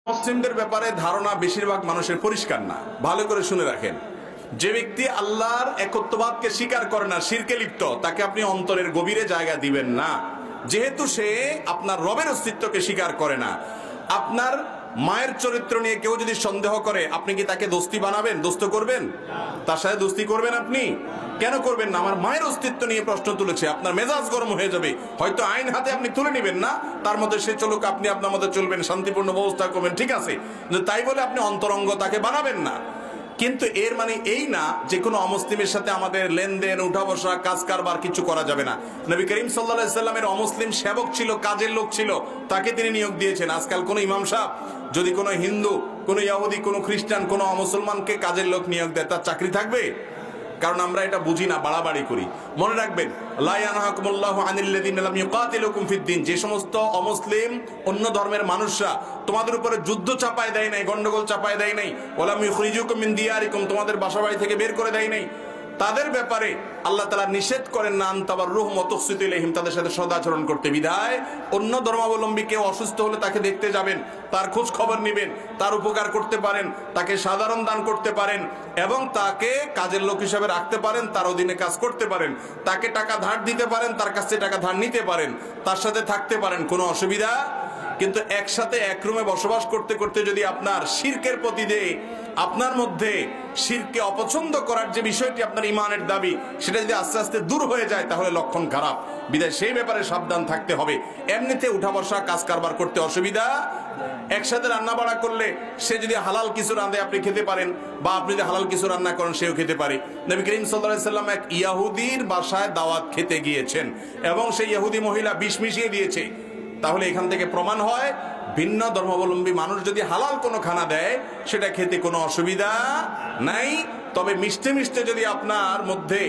মুসলিমদের ব্যাপারে ধারণা বেশিরভাগ মানুষের পরিষ্কার না। ভালো করে শুনে রাখেন, যে ব্যক্তি আল্লাহর একত্ববাদকে স্বীকার করে না, শিরকে লিপ্ত, তাকে আপনি অন্তরের গভীরে জায়গা দিবেন না, যেহেতু সে আপনার রবের অস্তিত্বকে স্বীকার করে না। আপনার মায়ের চরিত্র নিয়ে কেউ যদি সন্দেহ করে, আপনি কি তাকে দোস্তি বানাবেন? দোস্ত করবেন? তার সাথে দোস্তি করবেন? আপনি কেন করবেন না? আমার মায়ের অস্তিত্ব নিয়ে প্রশ্ন তুলেছে, আপনার মেজাজ গরম হয়ে যাবে, হয়তো আইন হাতে আপনি তুলে নেবেন না, তার মধ্যে সে চলুক, আপনি আপনার মধ্যে চলবেন, শান্তিপূর্ণ ব্যবস্থা করবেন, ঠিক আছে, তাই বলে আপনি অন্তরঙ্গ তাকে বানাবেন না। কিন্তু এর মানে এই না যে কোনো অমুসলিমের সাথে আমাদের লেনদেন, উঠা বসা, কাজ কারবার কিছু করা যাবে না। নবী করিম সাল্লাল্লাহু আলাইহি সাল্লামের অমুসলিম সেবক ছিল, কাজের লোক ছিল, তাকে তিনি নিয়োগ দিয়েছেন। আজকাল কোন ইমাম সাহেব যদি কোনো হিন্দু, কোনো ইহুদি, কোনো খ্রিস্টান, কোনো অমুসলমানকে কাজের লোক নিয়োগ দেয়, তার চাকরি থাকবে? কারণ আমরা এটা বুঝি না, বাড়াবাড়ি করি। মনে রাখবেন, লা ইয়ানহাকুমুল্লাহু আনিল্লাযিনা লাম ইউকাতিলুকুম ফিদ-দ্বীন, যে সমস্ত অমুসলিম অন্য ধর্মের মানুষরা তোমাদের উপরে যুদ্ধ চাপায় দেয় নাই, গন্ডগোল চাপায় দেয় নাই, ওয়া লাম ইখরিজুকুম মিন দিয়ারিকুম, তোমাদের বাসাবাড়ি থেকে বের করে দেয় নাই, তাদের ব্যাপারে আল্লাহ তাআলা নিষেধ করেন না আনতাবাররুহুম ওয়া তুকসিতু ইলাইহিম, তাদের সাথে সদাচরণ করতে। বিধায় অন্য ধর্মাবলম্বী কেউ অসুস্থ হলে তাকে দেখতে যাবেন, তার খোঁজ খবর নেবেন, তার উপকার করতে পারেন, তাকে সাধারণ দান করতে পারেন, এবং তাকে কাজের লোক হিসাবে রাখতে পারেন, তার অধীনে কাজ করতে পারেন, তাকে টাকা ধার দিতে পারেন, তার কাছ থেকে টাকা ধার নিতে পারেন, তার সাথে থাকতে পারেন, কোনো অসুবিধা। কিন্তু একসাথে এক রুমে বসবাস করতে করতে যদি আপনার শিরকের প্রতি যে আপনার মধ্যে শিরকে অপছন্দ করার যে বিষয়টি আপনার ইমানের দাবি, সেটা যদি আস্তে আস্তে দূর হয়ে যায়, তাহলে লক্ষণ খারাপ। বিধায় সেই ব্যাপারে সাবধান থাকতে হবে। এমনিতে উঠা বসা, কাজ কারবার করতে অসুবিধা। একসাথে রান্না বাড়া করলে সে যদি হালাল কিছু রাঁধে আপনি খেতে পারেন, বা আপনি যদি হালাল কিছু রান্না করেন সেও খেতে পারে। নবী করিম সাল্লাল্লাহু আলাইহি সাল্লাম এক ইহুদির বাসায় দাওয়াত খেতে গিয়েছেন, এবং সেই ইহুদি মহিলা বিষ মিশিয়ে দিয়েছে। তাহলে এখান থেকে প্রমাণ হয়, ভিন্ন ধর্মাবলম্বী মানুষ যদি হালাল কোনো খানা দেয়, সেটা খেতে কোনো অসুবিধা নাই। তবে মিশতে মিশতে যদি আপনার মধ্যে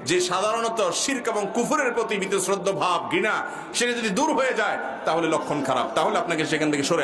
যে সাধারণত শিরক এবং কুফরের প্রতি বীতশ্রদ্ধ ভাব, ঘৃণা, সেটা যদি দূর হয়ে যায়, তাহলে লক্ষণ খারাপ। তাহলে আপনাকে সেখান থেকে সরে